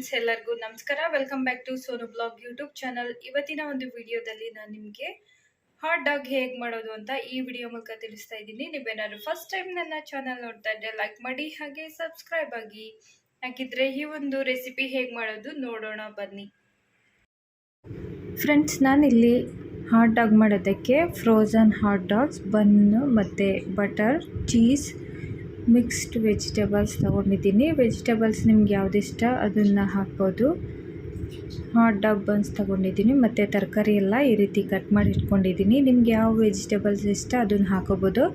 Friends, ಎಲ್ಲರಿಗೂ ನಮಸ್ಕಾರ. Welcome back to Sonu blog YouTube channel. ಇವತ್ತಿನ ಒಂದು ವಿಡಿಯೋದಲ್ಲಿ ನಾನು ನಿಮಗೆ ಹಾಟ್ ಡಾಗ್ ಹೇಗೆ ಮಾಡೋದು ಅಂತ ಈ ವಿಡಿಯೋ ಮೂಲಕ ತಿಳಿಸ್ತಾ ಇದ್ದೀನಿ. ನೀವೇನಾದ್ರು ಫಸ್ಟ್ ಟೈಮ್ ನನ್ನ ಚಾನಲ್ ನೋಡ್ತಾ ಇದ್ದರೆ ಲೈಕ್ ಮಾಡಿ, ಹಾಗೆ ಸಬ್ಸ್ಕ್ರೈಬ್ ಆಗಿ. ಹಾಗಿದ್ರೆ ಈ ಒಂದು ರೆಸಿಪಿ ಹೇಗೆ ಮಾಡೋದು ನೋಡೋಣ ಬನ್ನಿ. ಫ್ರೆಂಡ್ಸ್, ನಾನಿಲ್ಲಿ ಹಾಟ್ ಡಾಗ್ ಮಾಡೋದಕ್ಕೆ ಫ್ರೋಝನ್ ಹಾಟ್ ಡಾಗ್ಸ್, ಬನ್ನು ಮತ್ತು ಬಟರ್, ಚೀಸ್, ಮಿಕ್ಸ್ಡ್ ವೆಜಿಟೇಬಲ್ಸ್ ತೊಗೊಂಡಿದ್ದೀನಿ. ವೆಜಿಟೇಬಲ್ಸ್ ನಿಮ್ಗೆ ಯಾವ್ದು ಇಷ್ಟ ಅದನ್ನು ಹಾಕ್ಬೋದು. ಹಾಟ್ ಡಾಗ್ ಬನ್ಸ್ ತೊಗೊಂಡಿದ್ದೀನಿ ಮತ್ತು ತರಕಾರಿ ಎಲ್ಲ ಈ ರೀತಿ ಕಟ್ ಮಾಡಿ ಇಟ್ಕೊಂಡಿದ್ದೀನಿ. ನಿಮ್ಗೆ ಯಾವ ವೆಜಿಟೇಬಲ್ಸ್ ಇಷ್ಟ ಅದನ್ನು ಹಾಕೋಬೋದು.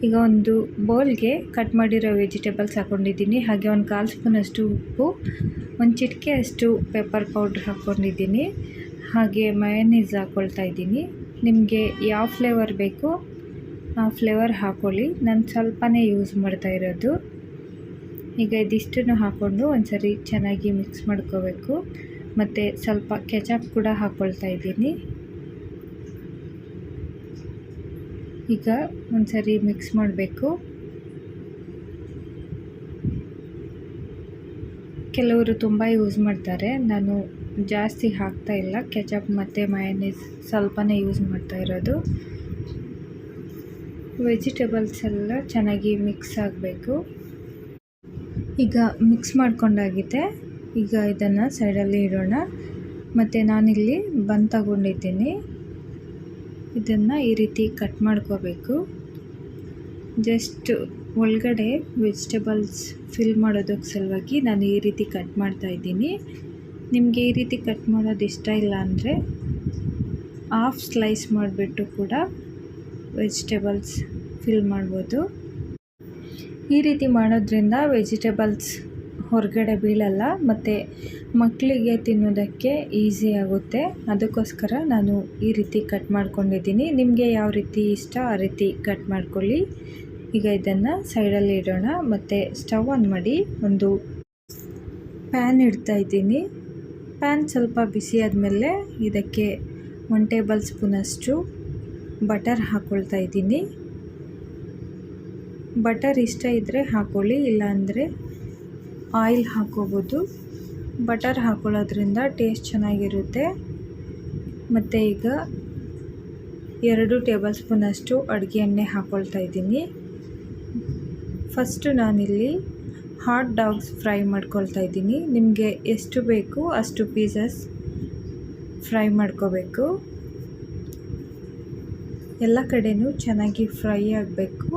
ಈಗ ಒಂದು ಬೌಲ್ಗೆ ಕಟ್ ಮಾಡಿರೋ ವೆಜಿಟೇಬಲ್ಸ್ ಹಾಕ್ಕೊಂಡಿದ್ದೀನಿ. ಹಾಗೆ ಒಂದು 1/4 ಸ್ಪೂನಷ್ಟು ಉಪ್ಪು, ಒಂದು ಚಿಟಿಕೆ ಅಷ್ಟು ಪೆಪ್ಪರ್ ಪೌಡ್ರ್ ಹಾಕ್ಕೊಂಡಿದ್ದೀನಿ. ಹಾಗೆ ಮಯೋನೀಸ್ ಹಾಕ್ಕೊಳ್ತಾ ಇದ್ದೀನಿ. ನಿಮಗೆ ಯಾವ ಫ್ಲೇವರ್ ಬೇಕು ಆ ಫ್ಲೇವರ್ ಹಾಕ್ಕೊಳ್ಳಿ. ನಾನು ಸ್ವಲ್ಪನೇ ಯೂಸ್ ಮಾಡ್ತಾ ಇರೋದು. ಈಗ ಇದಿಷ್ಟನ್ನು ಹಾಕ್ಕೊಂಡು ಒಂದ್ಸರಿ ಚೆನ್ನಾಗಿ ಮಿಕ್ಸ್ ಮಾಡ್ಕೋಬೇಕು. ಮತ್ತು ಸ್ವಲ್ಪ ಕೆಚಪ್ ಕೂಡ ಹಾಕ್ಕೊಳ್ತಾ ಇದ್ದೀನಿ. ಈಗ ಒಂದ್ಸರಿ ಮಿಕ್ಸ್ ಮಾಡಬೇಕು. ಕೆಲವರು ತುಂಬ ಯೂಸ್ ಮಾಡ್ತಾರೆ, ನಾನು ಜಾಸ್ತಿ ಹಾಕ್ತಾ ಇಲ್ಲ. ಕೆಚಪ್ ಮತ್ತು ಮಯೋನೀಸ್ ಸ್ವಲ್ಪನೇ ಯೂಸ್ ಮಾಡ್ತಾ ಇರೋದು. ವೆಜಿಟೇಬಲ್ಸ್ ಎಲ್ಲ ಚೆನ್ನಾಗಿ ಮಿಕ್ಸ್ ಆಗಬೇಕು. ಈಗ ಮಿಕ್ಸ್ ಮಾಡ್ಕೊಂಡಾಗಿದೆ. ಈಗ ಇದನ್ನು ಸೈಡಲ್ಲಿ ಇಡೋಣ. ಮತ್ತು ನಾನಿಲ್ಲಿ ಬನ್ ತಗೊಂಡಿದ್ದೀನಿ. ಇದನ್ನು ಈ ರೀತಿ ಕಟ್ ಮಾಡ್ಕೋಬೇಕು. ಜಸ್ಟ್ ಒಳಗಡೆ ವೆಜಿಟೇಬಲ್ಸ್ ಫಿಲ್ ಮಾಡೋದಕ್ಕೆ ಸಲುವಾಗಿ ನಾನು ಈ ರೀತಿ ಕಟ್ ಮಾಡ್ತಾಯಿದ್ದೀನಿ. ನಿಮಗೆ ಈ ರೀತಿ ಕಟ್ ಮಾಡೋದು ಇಷ್ಟ ಇಲ್ಲ ಅಂದರೆ ಹಾಫ್ ಸ್ಲೈಸ್ ಮಾಡಿಬಿಟ್ಟು ಕೂಡ ವೆಜಿಟೇಬಲ್ಸ್ ಫಿಲ್ ಮಾಡ್ಬೋದು. ಈ ರೀತಿ ಮಾಡೋದ್ರಿಂದ ವೆಜಿಟೇಬಲ್ಸ್ ಹೊರಗಡೆ ಬೀಳಲ್ಲ ಮತ್ತು ಮಕ್ಕಳಿಗೆ ತಿನ್ನೋದಕ್ಕೆ ಈಸಿ ಆಗುತ್ತೆ. ಅದಕ್ಕೋಸ್ಕರ ನಾನು ಈ ರೀತಿ ಕಟ್ ಮಾಡ್ಕೊಂಡಿದ್ದೀನಿ. ನಿಮಗೆ ಯಾವ ರೀತಿ ಇಷ್ಟ ಆ ರೀತಿ ಕಟ್ ಮಾಡ್ಕೊಳ್ಳಿ. ಈಗ ಇದನ್ನು ಸೈಡಲ್ಲಿ ಇಡೋಣ ಮತ್ತು ಸ್ಟವ್ ಆನ್ ಮಾಡಿ ಒಂದು ಪ್ಯಾನ್ ಇಡ್ತಾ ಇದ್ದೀನಿ. ಪ್ಯಾನ್ ಸ್ವಲ್ಪ ಬಿಸಿ ಆದಮೇಲೆ ಇದಕ್ಕೆ 1 ಟೇಬಲ್ ಸ್ಪೂನಷ್ಟು ಬಟರ್ ಹಾಕ್ಕೊಳ್ತಾ ಇದ್ದೀನಿ. ಬಟರ್ ಇಷ್ಟ ಇದ್ದರೆ ಹಾಕ್ಕೊಳ್ಳಿ, ಇಲ್ಲಾಂದರೆ ಆಯಿಲ್ ಹಾಕ್ಕೋಬೋದು. ಬಟರ್ ಹಾಕ್ಕೊಳ್ಳೋದ್ರಿಂದ ಟೇಸ್ಟ್ ಚೆನ್ನಾಗಿರುತ್ತೆ. ಮತ್ತು ಈಗ 2 ಟೇಬಲ್ ಸ್ಪೂನಷ್ಟು ಅಡುಗೆ ಎಣ್ಣೆ ಹಾಕ್ಕೊಳ್ತಾ ಇದ್ದೀನಿ. ಫಸ್ಟು ನಾನಿಲ್ಲಿ ಹಾಟ್ ಡಾಗ್ಸ್ ಫ್ರೈ ಮಾಡ್ಕೊಳ್ತಾ ಇದ್ದೀನಿ. ನಿಮಗೆ ಎಷ್ಟು ಬೇಕು ಅಷ್ಟು ಪೀಸಸ್ ಫ್ರೈ ಮಾಡ್ಕೋಬೇಕು. ಎಲ್ಲ ಕಡೆನೂ ಚೆನ್ನಾಗಿ ಫ್ರೈ ಆಗಬೇಕು.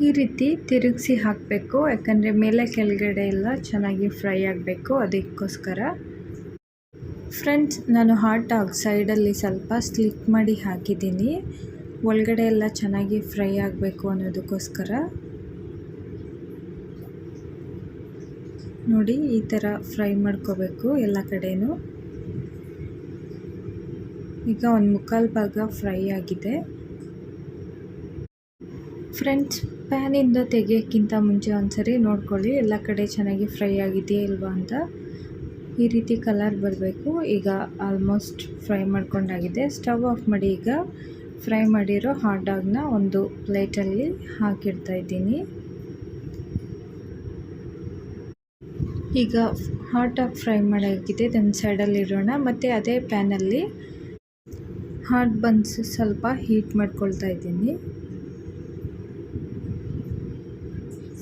ಈ ರೀತಿ ತಿರುಗಿಸಿ ಹಾಕಬೇಕು, ಯಾಕಂದರೆ ಮೇಲೆ ಕೆಳಗಡೆ ಎಲ್ಲ ಚೆನ್ನಾಗಿ ಫ್ರೈ ಆಗಬೇಕು. ಅದಕ್ಕೋಸ್ಕರ ಫ್ರೆಂಡ್ಸ್, ನಾನು ಹಾಟ್ ಡಾಗ್ ಸೈಡಲ್ಲಿ ಸ್ವಲ್ಪ ಸ್ಲಿಟ್ ಮಾಡಿ ಹಾಕಿದ್ದೀನಿ. ಒಳಗಡೆ ಎಲ್ಲ ಚೆನ್ನಾಗಿ ಫ್ರೈ ಆಗಬೇಕು ಅನ್ನೋದಕ್ಕೋಸ್ಕರ. ನೋಡಿ, ಈ ಥರ ಫ್ರೈ ಮಾಡ್ಕೋಬೇಕು ಎಲ್ಲ ಕಡೆನೂ. ಈಗ 1/4 ಭಾಗ ಫ್ರೈ ಆಗಿದೆ. ಫ್ರೆಂಡ್ಸ್, ಪ್ಯಾನಿಂದ ತೆಗೆಯೋಕ್ಕಿಂತ ಮುಂಚೆ ಒಂದ್ಸರಿ ನೋಡ್ಕೊಳ್ಳಿ ಎಲ್ಲ ಕಡೆ ಚೆನ್ನಾಗಿ ಫ್ರೈ ಆಗಿದೆಯಾ ಇಲ್ವಾ ಅಂತ. ಈ ರೀತಿ ಕಲರ್ ಬರಬೇಕು. ಈಗ ಆಲ್ಮೋಸ್ಟ್ ಫ್ರೈ ಮಾಡ್ಕೊಂಡಾಗಿದೆ. ಸ್ಟವ್ ಆಫ್ ಮಾಡಿ ಈಗ ಫ್ರೈ ಮಾಡಿರೋ ಹಾಟ್ ಡಾಗ್ನ ಒಂದು ಪ್ಲೇಟಲ್ಲಿ ಹಾಕಿಡ್ತಾ ಇದ್ದೀನಿ. ಈಗ ಹಾಟ್ ಡಾಗ್ ಫ್ರೈ ಮಾಡಾಗಿದೆ, ಇದನ್ನು ಸೈಡಲ್ಲಿ ಇಡೋಣ. ಮತ್ತು ಅದೇ ಪ್ಯಾನಲ್ಲಿ ಹಾಟ್ ಬನ್ಸ್ ಸ್ವಲ್ಪ ಹೀಟ್ ಮಾಡ್ಕೊಳ್ತಾ ಇದ್ದೀನಿ.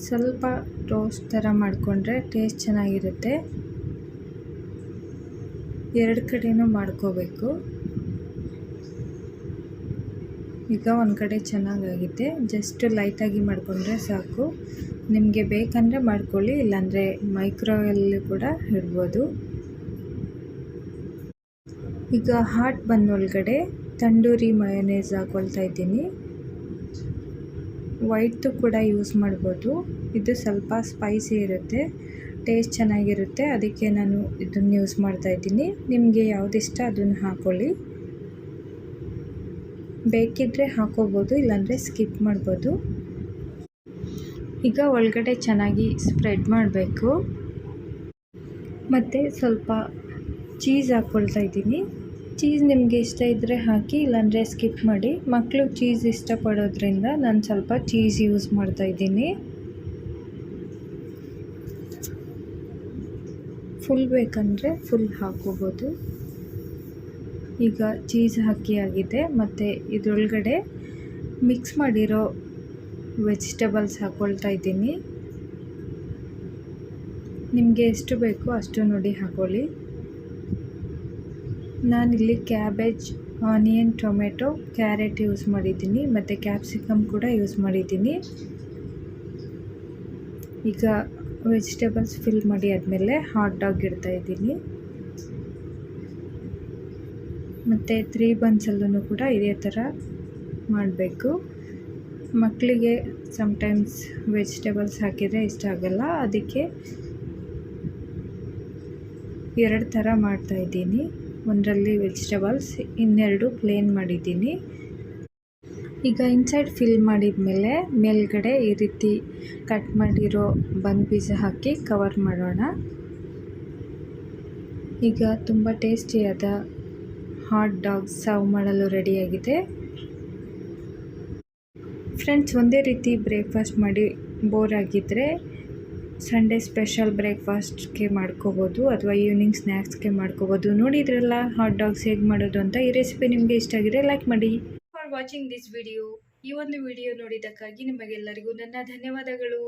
ಸ್ವಲ್ಪ ಟೋಸ್ಟ್ ಥರ ಮಾಡಿಕೊಂಡ್ರೆ ಟೇಸ್ಟ್ ಚೆನ್ನಾಗಿರುತ್ತೆ. 2 ಕಡೆನೂ ಮಾಡ್ಕೋಬೇಕು. ಈಗ ಒಂದು ಕಡೆ ಚೆನ್ನಾಗಾಗಿದೆ. ಜಸ್ಟ್ ಲೈಟಾಗಿ ಮಾಡಿಕೊಂಡ್ರೆ ಸಾಕು. ನಿಮಗೆ ಬೇಕಂದರೆ ಮಾಡ್ಕೊಳ್ಳಿ, ಇಲ್ಲಾಂದರೆ ಮೈಕ್ರೋವೇವಲ್ಲಿ ಕೂಡ ಇಡ್ಬೋದು. ಈಗ ಹಾಟ್ ಬನ್ ಒಳಗಡೆ ತಂದೂರಿ ಮಯೋನೀಸ್ ಹಾಕ್ಕೊಳ್ತಾ ಇದ್ದೀನಿ. ವೈಟ್ದು ಕೂಡ ಯೂಸ್ ಮಾಡ್ಬೋದು. ಇದು ಸ್ವಲ್ಪ ಸ್ಪೈಸಿ ಇರುತ್ತೆ, ಟೇಸ್ಟ್ ಚೆನ್ನಾಗಿರುತ್ತೆ. ಅದಕ್ಕೆ ನಾನು ಇದನ್ನು ಯೂಸ್ ಮಾಡ್ತಾಯಿದ್ದೀನಿ. ನಿಮಗೆ ಯಾವುದಿಷ್ಟ ಅದನ್ನು ಹಾಕ್ಕೊಳ್ಳಿ. ಬೇಕಿದ್ದರೆ ಹಾಕೋಬೋದು, ಇಲ್ಲಾಂದರೆ ಸ್ಕಿಪ್ ಮಾಡ್ಬೋದು. ಈಗ ಒಳಗಡೆ ಚೆನ್ನಾಗಿ ಸ್ಪ್ರೆಡ್ ಮಾಡಬೇಕು. ಮತ್ತು ಸ್ವಲ್ಪ ಚೀಸ್ ಹಾಕ್ಕೊಳ್ತಾ ಇದ್ದೀನಿ. ಚೀಸ್ ನಿಮಗೆ ಇಷ್ಟ ಇದ್ದರೆ ಹಾಕಿ, ಇಲ್ಲಾಂದರೆ ಸ್ಕಿಪ್ ಮಾಡಿ. ಮಕ್ಕಳು ಚೀಸ್ ಇಷ್ಟಪಡೋದ್ರಿಂದ ನಾನು ಸ್ವಲ್ಪ ಚೀಸ್ ಯೂಸ್ ಮಾಡ್ತಾಯಿದ್ದೀನಿ. ಫುಲ್ ಬೇಕಂದರೆ ಫುಲ್ ಹಾಕೋಬೋದು. ಈಗ ಚೀಸ್ ಹಾಕಿಯಾಗಿದೆ ಮತ್ತು ಇದರೊಳಗಡೆ ಮಿಕ್ಸ್ ಮಾಡಿರೋ ವೆಜಿಟೇಬಲ್ಸ್ ಹಾಕ್ಕೊಳ್ತಾ ಇದ್ದೀನಿ. ನಿಮಗೆ ಎಷ್ಟು ಬೇಕೋ ಅಷ್ಟು ನೋಡಿ ಹಾಕ್ಕೊಳ್ಳಿ. ನಾನಿಲ್ಲಿ cabbage, onion, tomato, carrot use ಮಾಡಿದ್ದೀನಿ ಮತ್ತು ಕ್ಯಾಪ್ಸಿಕಮ್ ಕೂಡ ಯೂಸ್ ಮಾಡಿದ್ದೀನಿ. ಈಗ ವೆಜಿಟೇಬಲ್ಸ್ ಫಿಲ್ ಮಾಡಿ ಆದಮೇಲೆ ಹಾಟ್ ಡಾಗ್ ಇಡ್ತಾಯಿದ್ದೀನಿ. ಮತ್ತು 3 ಬನ್ಸಲ್ಲೂ ಕೂಡ ಇದೇ ಥರ ಮಾಡಬೇಕು. ಮಕ್ಕಳಿಗೆ ಸಮ್ಟೈಮ್ಸ್ ವೆಜಿಟೇಬಲ್ಸ್ ಹಾಕಿದರೆ ಇಷ್ಟ ಆಗಲ್ಲ, ಅದಕ್ಕೆ 2 ಥರ ಮಾಡ್ತಾಯಿದ್ದೀನಿ. ಒಂದರಲ್ಲಿ ವೆಜಿಟೇಬಲ್ಸ್, ಇನ್ನೆರಡು ಪ್ಲೇನ್ ಮಾಡಿದ್ದೀನಿ. ಈಗ ಇನ್ಸೈಡ್ ಫಿಲ್ ಮಾಡಿದ ಮೇಲೆ ಮೇಲ್ಗಡೆ ಈ ರೀತಿ ಕಟ್ ಮಾಡಿರೋ ಬನ್ ಪಿಜ್ಜಾ ಹಾಕಿ ಕವರ್ ಮಾಡೋಣ. ಈಗ ತುಂಬ ಟೇಸ್ಟಿಯಾದ ಹಾಟ್ ಡಾಗ್ ಸರ್ವ್ ಮಾಡಲು ರೆಡಿಯಾಗಿದೆ. ಫ್ರೆಂಡ್ಸ್, ಒಂದೇ ರೀತಿ ಬ್ರೇಕ್ಫಾಸ್ಟ್ ಮಾಡಿ ಬೋರ್ ಆಗಿದ್ದರೆ ಸಂಡೇ ಸ್ಪೆಷಲ್ ಬ್ರೇಕ್ಫಾಸ್ಟ್ಗೆ ಮಾಡ್ಕೋಬೋದು ಅಥವಾ ಈವ್ನಿಂಗ್ ಸ್ನ್ಯಾಕ್ಸ್ಗೆ ಮಾಡ್ಕೋಬೋದು. ನೋಡಿದ್ರಲ್ಲ ಹಾಟ್ ಡಾಗ್ಸ್ ಹೇಗೆ ಮಾಡೋದು ಅಂತ. ಈ ರೆಸಿಪಿ ನಿಮಗೆ ಇಷ್ಟ ಆಗಿದೆ ಲೈಕ್ ಮಾಡಿ. For watching this video. ಈ ಒಂದು ವಿಡಿಯೋ ನೋಡಿದ್ದಕ್ಕಾಗಿ ನಿಮಗೆಲ್ಲರಿಗೂ ನನ್ನ ಧನ್ಯವಾದಗಳು.